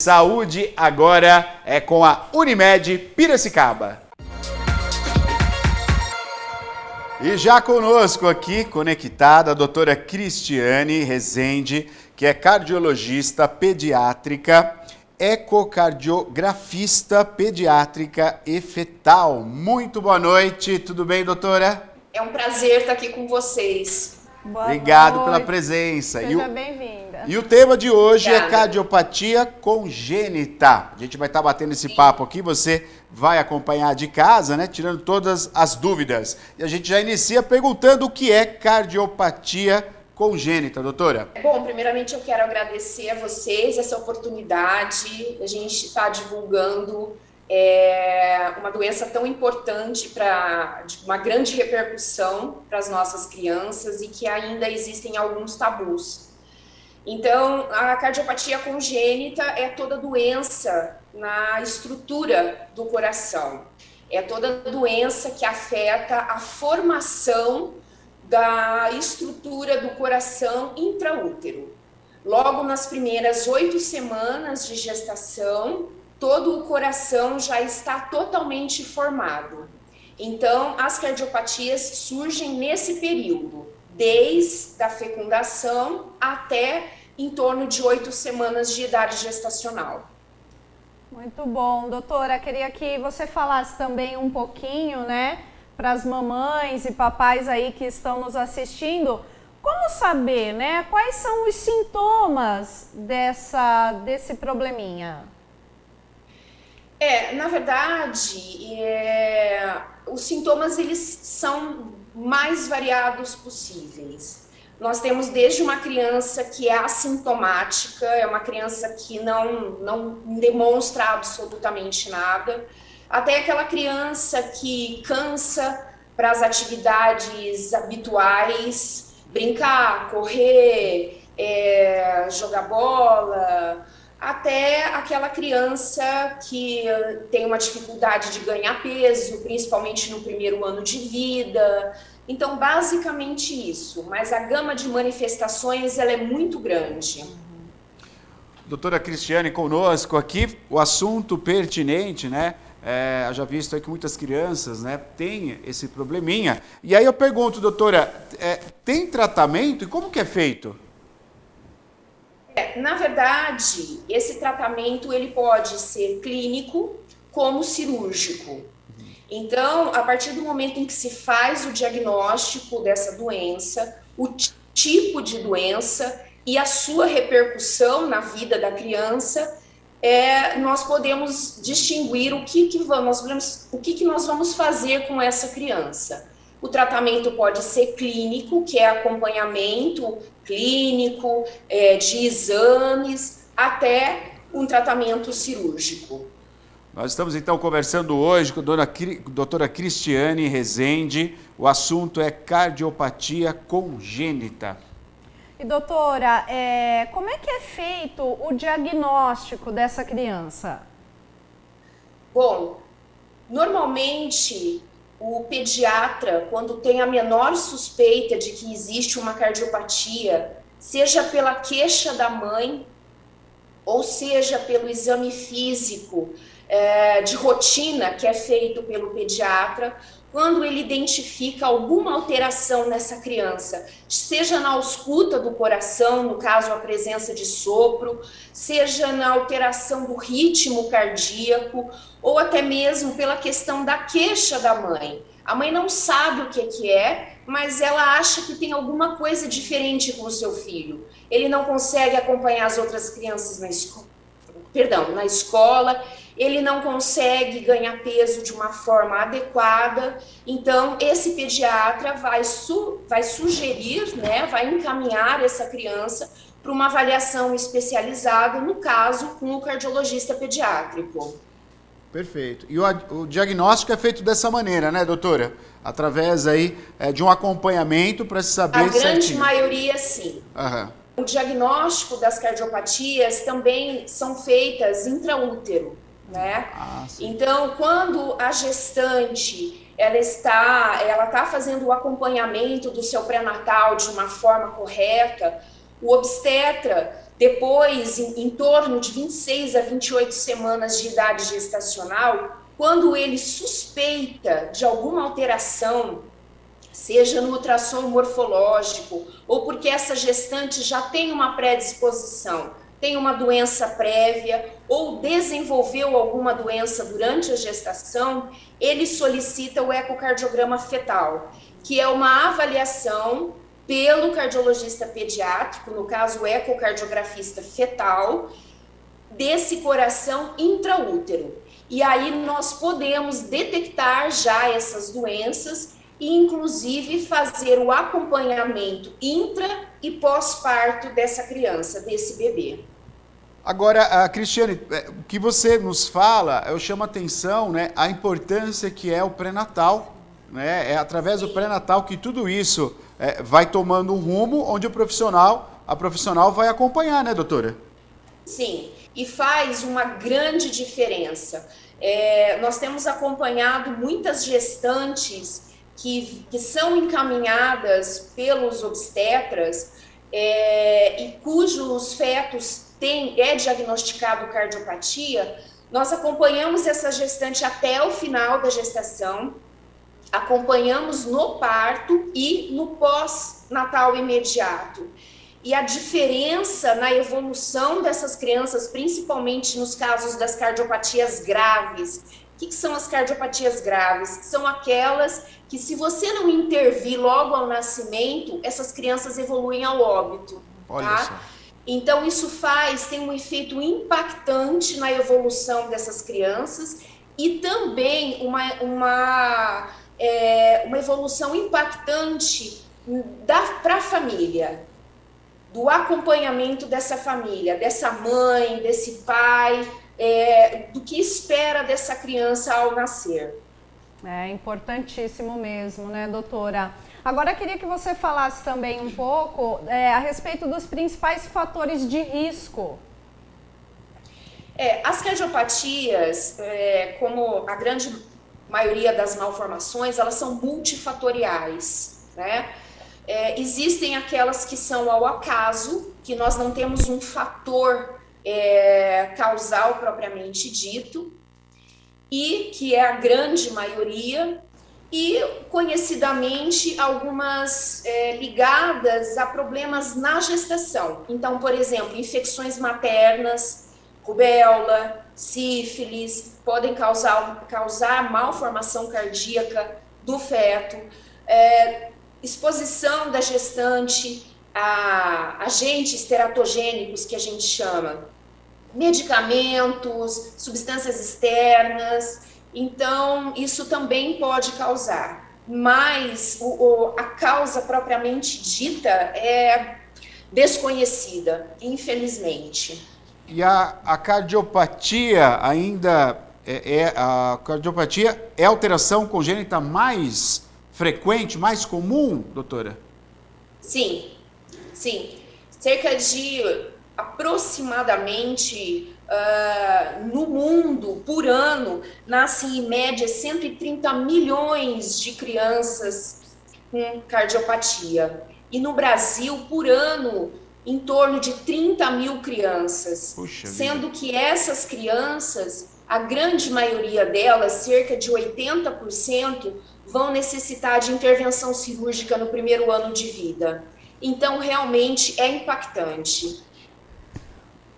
Saúde agora é com a Unimed Piracicaba. E já conosco aqui, conectada, a doutora Cristiane Rezende, que é cardiologista pediátrica, ecocardiografista pediátrica e fetal. Muito boa noite, tudo bem, doutora? É um prazer estar aqui com vocês. Obrigado pela presença. Seja bem-vinda. E o tema de hoje é cardiopatia congênita. A gente vai estar batendo esse papo aqui, você vai acompanhar de casa, né? Tirando todas as dúvidas. E a gente já inicia perguntando o que é cardiopatia congênita, doutora. Bom, primeiramente eu quero agradecer a vocês essa oportunidade. A gente está divulgando uma doença tão importante, de uma grande repercussão para as nossas crianças e que ainda existem alguns tabus. Então, a cardiopatia congênita é toda doença na estrutura do coração. É toda doença que afeta a formação da estrutura do coração intraútero. Logo nas primeiras 8 semanas de gestação, todo o coração já está totalmente formado. Então, as cardiopatias surgem nesse período, desde a fecundação até em torno de 8 semanas de idade gestacional. Muito bom, doutora. Queria que você falasse também um pouquinho, né, para as mamães e papais aí que estão nos assistindo, como saber, né, quais são os sintomas desse probleminha? Na verdade, os sintomas eles são mais variados possíveis. Nós temos desde uma criança que é assintomática, é uma criança que não demonstra absolutamente nada, até aquela criança que cansa para as atividades habituais, brincar, correr, jogar bola, até aquela criança que tem uma dificuldade de ganhar peso, principalmente no primeiro ano de vida. Então, basicamente isso, mas a gama de manifestações ela é muito grande. Doutora Cristiane conosco aqui, o assunto pertinente, né? Já visto aí que muitas crianças, né, têm esse probleminha. E aí eu pergunto, doutora, tem tratamento e como que é feito? Na verdade, esse tratamento ele pode ser clínico como cirúrgico. Então, a partir do momento em que se faz o diagnóstico dessa doença, o tipo de doença e a sua repercussão na vida da criança, nós podemos distinguir o que nós vamos fazer com essa criança. O tratamento pode ser clínico, que é acompanhamento clínico, de exames, até um tratamento cirúrgico. Nós estamos então conversando hoje com a doutora Cristiane Rezende. O assunto é cardiopatia congênita. E doutora, como é que é feito o diagnóstico dessa criança? Bom, normalmente o pediatra, quando tem a menor suspeita de que existe uma cardiopatia, seja pela queixa da mãe, ou seja pelo exame físico de rotina que é feito pelo pediatra, quando ele identifica alguma alteração nessa criança, seja na ausculta do coração, no caso a presença de sopro, seja na alteração do ritmo cardíaco, ou até mesmo pela questão da queixa da mãe. A mãe não sabe o que é, mas ela acha que tem alguma coisa diferente com o seu filho. Ele não consegue acompanhar as outras crianças na escola, ele não consegue ganhar peso de uma forma adequada. Então, esse pediatra vai sugerir, né, vai encaminhar essa criança para uma avaliação especializada, no caso, com o cardiologista pediátrico. Perfeito. E o diagnóstico é feito dessa maneira, né, doutora? Através aí de um acompanhamento para se saber certinho. A grande maioria, sim. Aham. O diagnóstico das cardiopatia também são feitas intraútero, né? Então, quando a gestante ela está fazendo o acompanhamento do seu pré-natal de uma forma correta, o obstetra depois, em torno de 26 a 28 semanas de idade gestacional, quando ele suspeita de alguma alteração, seja no ultrassom morfológico, ou porque essa gestante já tem uma predisposição, tem uma doença prévia, ou desenvolveu alguma doença durante a gestação, ele solicita o ecocardiograma fetal, que é uma avaliação pelo cardiologista pediátrico, no caso o ecocardiografista fetal, desse coração intraútero. E aí nós podemos detectar já essas doenças e inclusive fazer o acompanhamento intra e pós-parto dessa criança, desse bebê. Agora, Cristiane, o que você nos fala, eu chamo a atenção, né, a importância que é o pré-natal, né? É através do pré-natal que tudo isso vai tomando um rumo onde a profissional vai acompanhar, né, doutora? Sim, e faz uma grande diferença. Nós temos acompanhado muitas gestantes que são encaminhadas pelos obstetras e cujos fetos é diagnosticado cardiopatia. Nós acompanhamos essa gestante até o final da gestação, acompanhamos no parto e no pós-natal imediato. E a diferença na evolução dessas crianças, principalmente nos casos das cardiopatias graves. O que são as cardiopatias graves? São aquelas que, se você não intervir logo ao nascimento, essas crianças evoluem ao óbito. Olha só. Então, isso tem um efeito impactante na evolução dessas crianças e também uma evolução impactante para a família, do acompanhamento dessa família, dessa mãe, desse pai, do que espera dessa criança ao nascer. É importantíssimo mesmo, né, doutora? Agora, eu queria que você falasse também um pouco a respeito dos principais fatores de risco. As cardiopatias, como a grande maioria das malformações, elas são multifatoriais, né? Existem aquelas que são ao acaso, que nós não temos um fator causal propriamente dito, e que é a grande maioria, e conhecidamente algumas ligadas a problemas na gestação. Então, por exemplo, infecções maternas, rubéola, sífilis, podem causar malformação cardíaca do feto, exposição da gestante a agentes teratogênicos, que a gente chama, medicamentos, substâncias externas. Então, isso também pode causar, mas a causa propriamente dita é desconhecida, infelizmente. E a cardiopatia ainda a cardiopatia é a alteração congênita mais frequente, mais comum, doutora? Sim. Cerca de aproximadamente no mundo, por ano, nascem em média 130 milhões de crianças com cardiopatia. E no Brasil, por ano, em torno de 30 mil crianças. Puxa sendo vida. Que essas crianças, a grande maioria delas, cerca de 80%, vão necessitar de intervenção cirúrgica no primeiro ano de vida. Então, realmente, é impactante.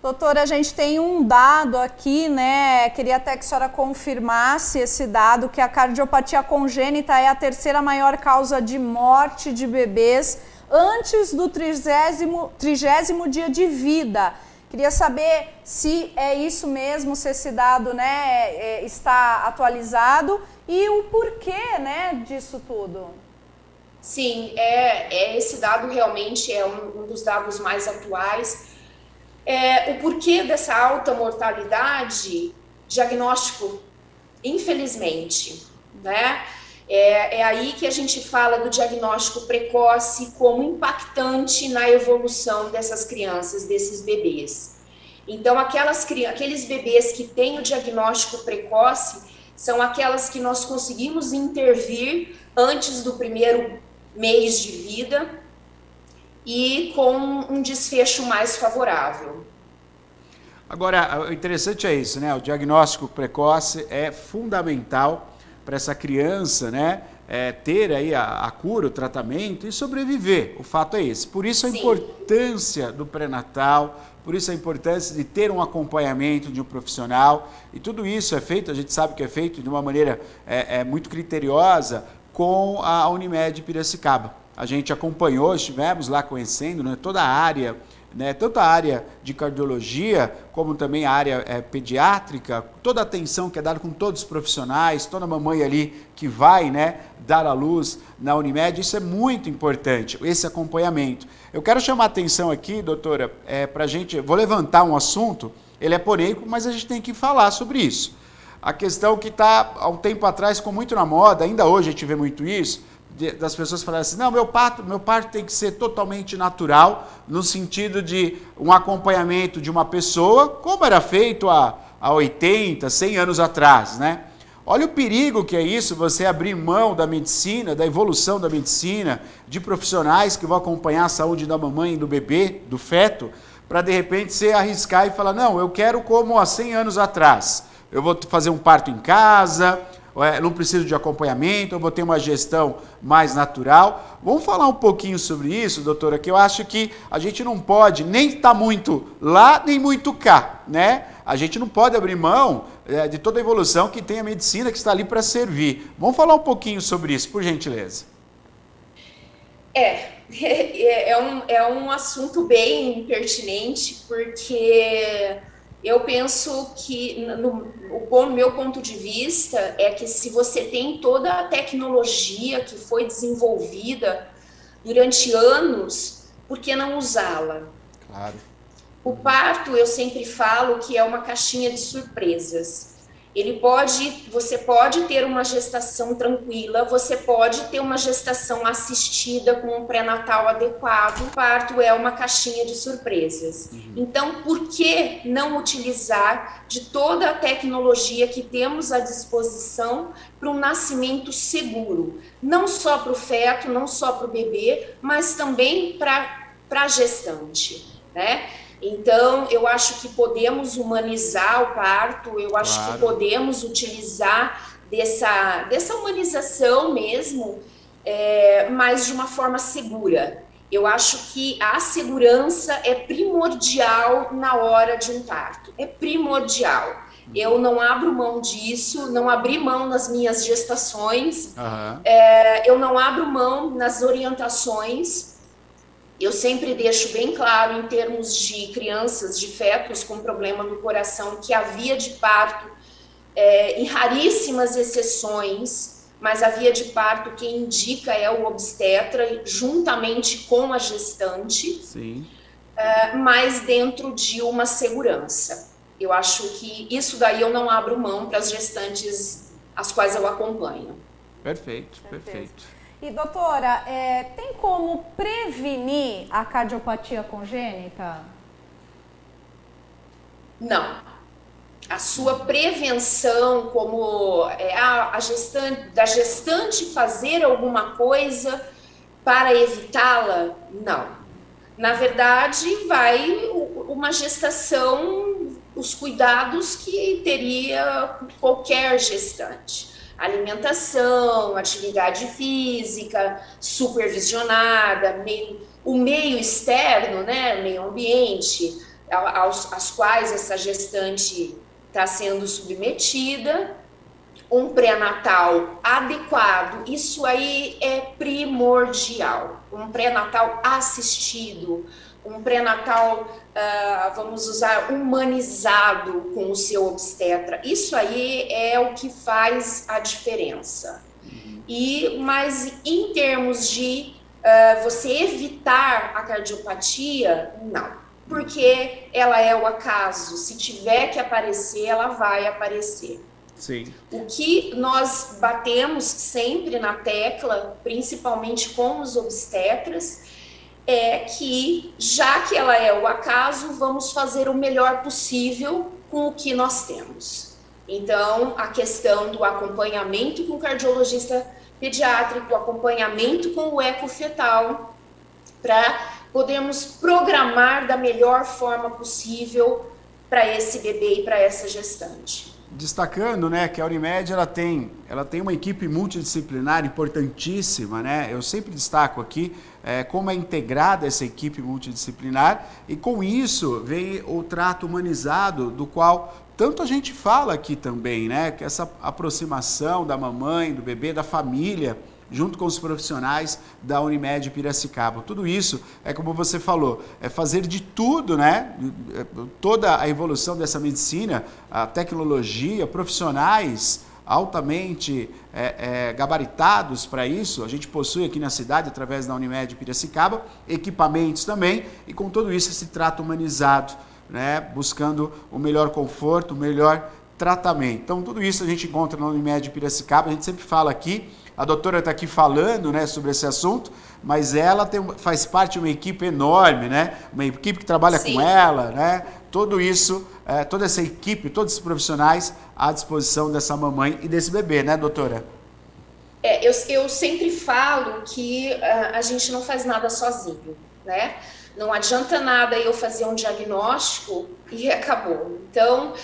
Doutora, a gente tem um dado aqui, né? Queria até que a senhora confirmasse esse dado, que a cardiopatia congênita é a terceira maior causa de morte de bebês antes do 30º dia de vida. Queria saber se é isso mesmo, se esse dado, né, está atualizado e o porquê, né, disso tudo. Sim, esse dado realmente é um dos dados mais atuais. O porquê dessa alta mortalidade, diagnóstico, infelizmente, né? É aí que a gente fala do diagnóstico precoce como impactante na evolução dessas crianças, desses bebês. Então, aqueles bebês que têm o diagnóstico precoce são aquelas que nós conseguimos intervir antes do primeiro mês de vida e com um desfecho mais favorável. Agora, o interessante é isso, né? O diagnóstico precoce é fundamental para essa criança, né? Ter aí a cura, o tratamento e sobreviver. O fato é esse. Por isso a importância do pré-natal, por isso a importância de ter um acompanhamento de um profissional. E tudo isso é feito, a gente sabe que é feito de uma maneira muito criteriosa com a Unimed Piracicaba. A gente acompanhou, estivemos lá conhecendo, né, toda a área, né, tanto a área de cardiologia, como também a área pediátrica, toda a atenção que é dada com todos os profissionais, toda mamãe ali que vai, né, dar à luz na Unimed, isso é muito importante, esse acompanhamento. Eu quero chamar a atenção aqui, doutora, para a gente, vou levantar um assunto, ele é polêmico, mas a gente tem que falar sobre isso. A questão que está, há um tempo atrás, ficou muito na moda, ainda hoje a gente vê muito isso, das pessoas falarem assim, não, meu parto tem que ser totalmente natural, no sentido de um acompanhamento de uma pessoa, como era feito há 80, 100 anos atrás, né? Olha o perigo que é isso, você abrir mão da medicina, da evolução da medicina, de profissionais que vão acompanhar a saúde da mamãe e do bebê, do feto, para de repente você arriscar e falar, não, eu quero como há 100 anos atrás, eu vou fazer um parto em casa, não preciso de acompanhamento, eu vou ter uma gestão mais natural. Vamos falar um pouquinho sobre isso, doutora, que eu acho que a gente não pode nem estar muito lá, nem muito cá, né? A gente não pode abrir mão de toda a evolução que tem a medicina que está ali para servir. Vamos falar um pouquinho sobre isso, por gentileza. É um assunto bem pertinente, porque eu penso que, o meu ponto de vista, é que se você tem toda a tecnologia que foi desenvolvida durante anos, por que não usá-la? Claro. O parto, eu sempre falo que é uma caixinha de surpresas. Você pode ter uma gestação tranquila, você pode ter uma gestação assistida com um pré-natal adequado. O parto é uma caixinha de surpresas. Então, por que não utilizar de toda a tecnologia que temos à disposição para um nascimento seguro? Não só para o feto, não só para o bebê, mas também para a gestante, né? Então, eu acho que podemos humanizar o parto, eu acho que podemos utilizar dessa humanização mesmo, mas de uma forma segura. Eu acho que a segurança é primordial na hora de um parto, é primordial. Eu não abro mão disso, não abri mão nas minhas gestações, eu não abro mão nas orientações. Eu sempre deixo bem claro, em termos de crianças, de fetos com problema no coração, que a via de parto, em raríssimas exceções, mas a via de parto quem indica é o obstetra, juntamente com a gestante, mas dentro de uma segurança. Eu acho que isso daí eu não abro mão para as gestantes as quais eu acompanho. Perfeito, perfeito. E doutora, tem como prevenir a cardiopatia congênita? Não. A sua prevenção, como da gestante fazer alguma coisa para evitá-la, não. Na verdade, vai uma gestação, os cuidados que teria qualquer gestante. Alimentação, atividade física, supervisionada, o meio externo, né, o meio ambiente, aos quais essa gestante está sendo submetida, um pré-natal adequado, isso aí é primordial. Um pré-natal assistido, um pré-natal, vamos usar, humanizado com o seu obstetra. Isso aí é o que faz a diferença. Mas em termos de você evitar a cardiopatia, não. Porque ela é o acaso. Se tiver que aparecer, ela vai aparecer. Sim. O que nós batemos sempre na tecla, principalmente com os obstetras, é que, já que ela é o acaso, vamos fazer o melhor possível com o que nós temos. Então, a questão do acompanhamento com o cardiologista pediátrico, acompanhamento com o ecofetal, para podemos programar da melhor forma possível para esse bebê e para essa gestante. Destacando, né, que a Unimed ela tem uma equipe multidisciplinar importantíssima, né? Eu sempre destaco aqui como é integrada essa equipe multidisciplinar, e com isso vem o trato humanizado do qual tanto a gente fala aqui também, né? Que essa aproximação da mamãe, do bebê, da família, junto com os profissionais da Unimed Piracicaba. Tudo isso é como você falou, é fazer de tudo, né? Toda a evolução dessa medicina, a tecnologia, profissionais altamente gabaritados para isso. A gente possui aqui na cidade, através da Unimed Piracicaba, equipamentos também, e com tudo isso esse trato humanizado, né? Buscando o melhor conforto, o melhor tratamento. Então tudo isso a gente encontra na Unimed Piracicaba. A gente sempre fala aqui, a doutora está aqui falando, né, sobre esse assunto, mas ela faz parte de uma equipe enorme, né? Uma equipe que trabalha Sim. com ela, né? Tudo isso, toda essa equipe, todos esses profissionais à disposição dessa mamãe e desse bebê, né, doutora? Eu sempre falo que a gente não faz nada sozinho, né? Não adianta nada eu fazer um diagnóstico e acabou. Então,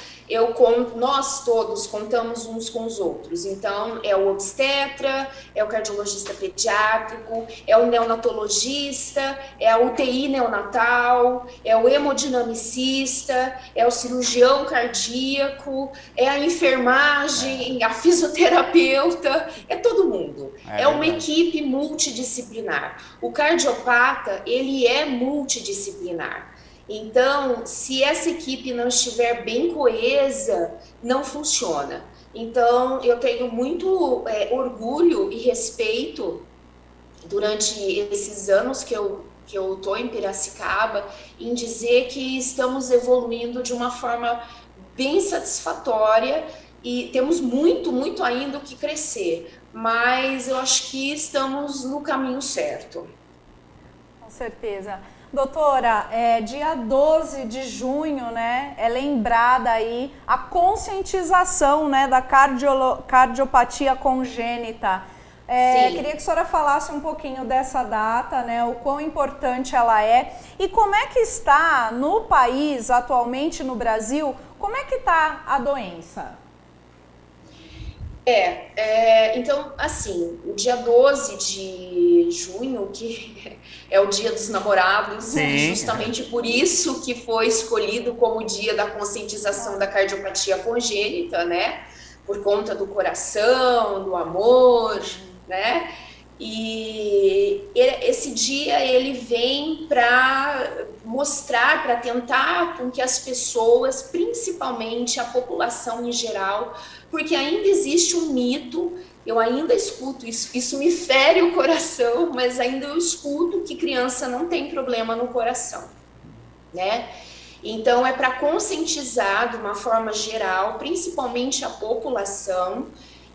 nós todos contamos uns com os outros. Então, é o obstetra, é o cardiologista pediátrico, é o neonatologista, é a UTI neonatal, é o hemodinamicista, é o cirurgião cardíaco, é a enfermagem, a fisioterapeuta, é todo mundo. É uma equipe multidisciplinar. O cardiopata, ele é multidisciplinar. Então, se essa equipe não estiver bem coesa, não funciona. Então, eu tenho muito orgulho e respeito durante esses anos que eu estou em Piracicaba, em dizer que estamos evoluindo de uma forma bem satisfatória e temos muito, muito ainda o que crescer, mas eu acho que estamos no caminho certo. Com certeza. Doutora, dia 12 de junho, né, é lembrada aí a conscientização, né, da cardiopatia congênita. Queria que a senhora falasse um pouquinho dessa data, né, o quão importante ela é e como é que está no país, atualmente no Brasil, como é que está a doença? Então, assim, o dia 12 de junho, que é o dia dos namorados, justamente por isso que foi escolhido como dia da conscientização da cardiopatia congênita, né? Por conta do coração, do amor, né? E esse dia ele vem para mostrar, para tentar com que as pessoas, principalmente a população em geral, porque ainda existe um mito, eu ainda escuto isso me fere o coração, mas ainda eu escuto que criança não tem problema no coração, né? Então é para conscientizar de uma forma geral, principalmente a população,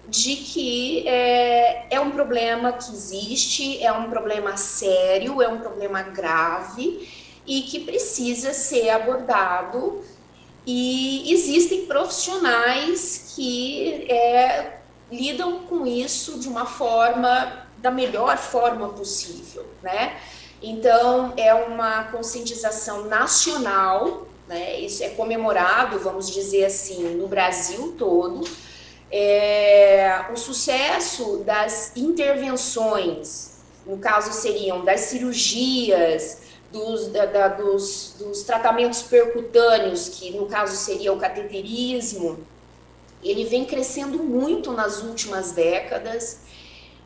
de que é um problema que existe, é um problema sério, é um problema grave e que precisa ser abordado, e existem profissionais que lidam com isso de uma forma, da melhor forma possível, né? Então, é uma conscientização nacional, né? Isso é comemorado, vamos dizer assim, no Brasil todo. O sucesso das intervenções, no caso seriam das cirurgias, dos tratamentos percutâneos, que no caso seria o cateterismo, ele vem crescendo muito nas últimas décadas,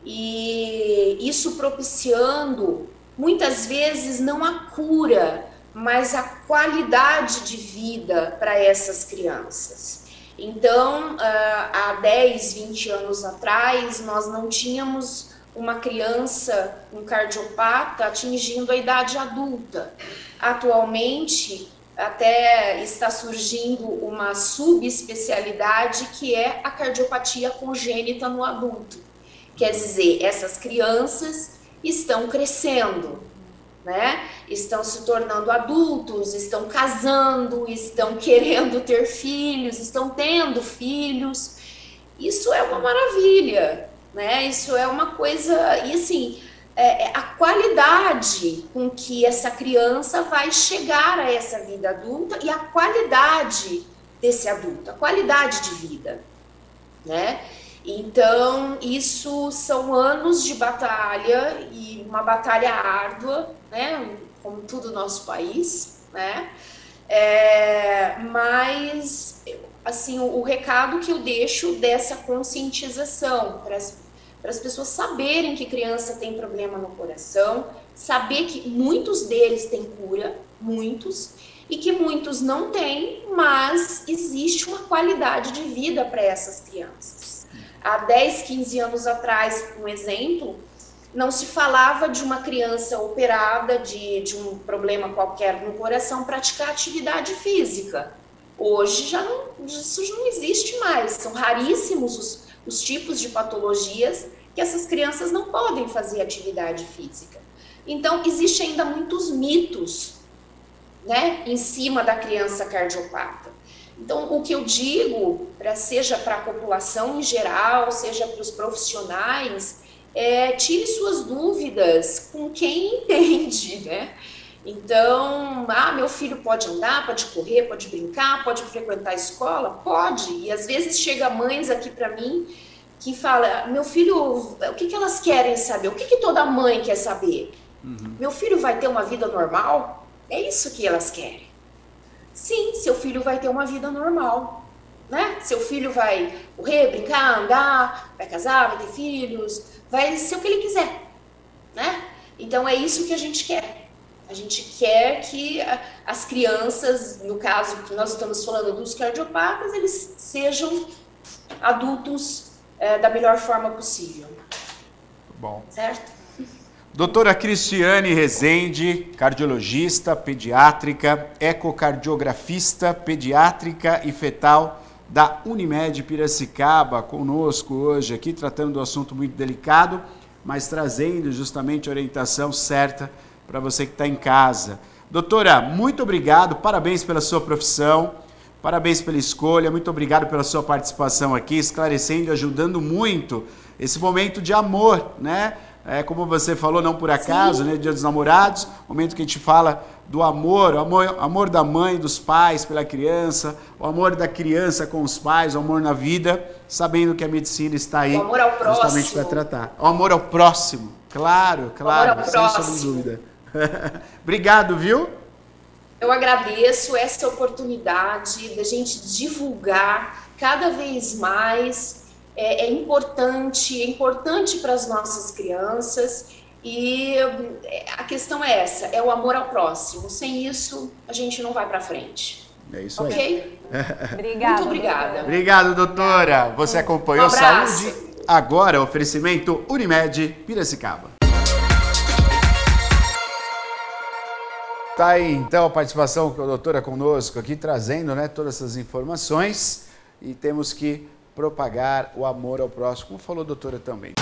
e isso propiciando, muitas vezes, não a cura, mas a qualidade de vida para essas crianças. Então, há 10, 20 anos atrás, nós não tínhamos uma criança, um cardiopata, atingindo a idade adulta. Atualmente, até está surgindo uma subespecialidade que é a cardiopatia congênita no adulto. Quer dizer, essas crianças estão crescendo, né? Estão se tornando adultos, estão casando, estão querendo ter filhos, estão tendo filhos. Isso é uma maravilha, né? Isso é uma coisa, e assim, a qualidade com que essa criança vai chegar a essa vida adulta e a qualidade desse adulto, a qualidade de vida, né? Então, isso são anos de batalha e uma batalha árdua, né? Como tudo no nosso país, né? Mas, assim, o recado que eu deixo dessa conscientização para as pessoas saberem que criança tem problema no coração, saber que muitos deles têm cura, muitos, e que muitos não têm, mas existe uma qualidade de vida para essas crianças. Há 10, 15 anos atrás, um exemplo, não se falava de uma criança operada de um problema qualquer no coração praticar atividade física. Hoje isso não existe mais, são raríssimos os tipos de patologias que essas crianças não podem fazer atividade física. Então, existe ainda muitos mitos, né, em cima da criança cardiopata. Então, o que eu digo, seja para a população em geral, seja para os profissionais, tire suas dúvidas com quem entende, né? Então, meu filho pode andar, pode correr, pode brincar, pode frequentar a escola? Pode. E às vezes chega mães aqui para mim que fala, meu filho, o que elas querem saber? O que toda mãe quer saber? Meu filho vai ter uma vida normal? É isso que elas querem. Sim, seu filho vai ter uma vida normal, né? Seu filho vai correr, brincar, andar, vai casar, vai ter filhos, vai ser o que ele quiser, né? Então é isso que a gente quer. A gente quer que as crianças, no caso que nós estamos falando dos cardiopatas, eles sejam adultos da melhor forma possível. Bom. Certo? Doutora Cristiane Rezende, cardiologista, pediátrica, ecocardiografista, pediátrica e fetal da Unimed Piracicaba, conosco hoje aqui, tratando do assunto muito delicado, mas trazendo justamente a orientação certa para você que está em casa. Doutora, muito obrigado, parabéns pela sua profissão, parabéns pela escolha, muito obrigado pela sua participação aqui, esclarecendo e ajudando muito esse momento de amor, né? Como você falou, não por acaso, né? Dia dos Namorados, momento que a gente fala do amor, amor da mãe, dos pais pela criança, o amor da criança com os pais, o amor na vida, sabendo que a medicina está aí justamente para tratar. O amor ao próximo, claro, sem sombra de dúvida. Obrigado, viu? Eu agradeço essa oportunidade da gente divulgar cada vez mais. É importante para as nossas crianças e a questão é essa, é o amor ao próximo. Sem isso, a gente não vai para frente. É isso aí. Ok? Obrigada. Muito obrigada. Obrigado, doutora. Você acompanhou Saúde Agora, oferecimento Unimed Piracicaba. Tá aí, então, a participação da doutora conosco aqui, trazendo, né, todas essas informações e temos que propagar o amor ao próximo, como falou a doutora também.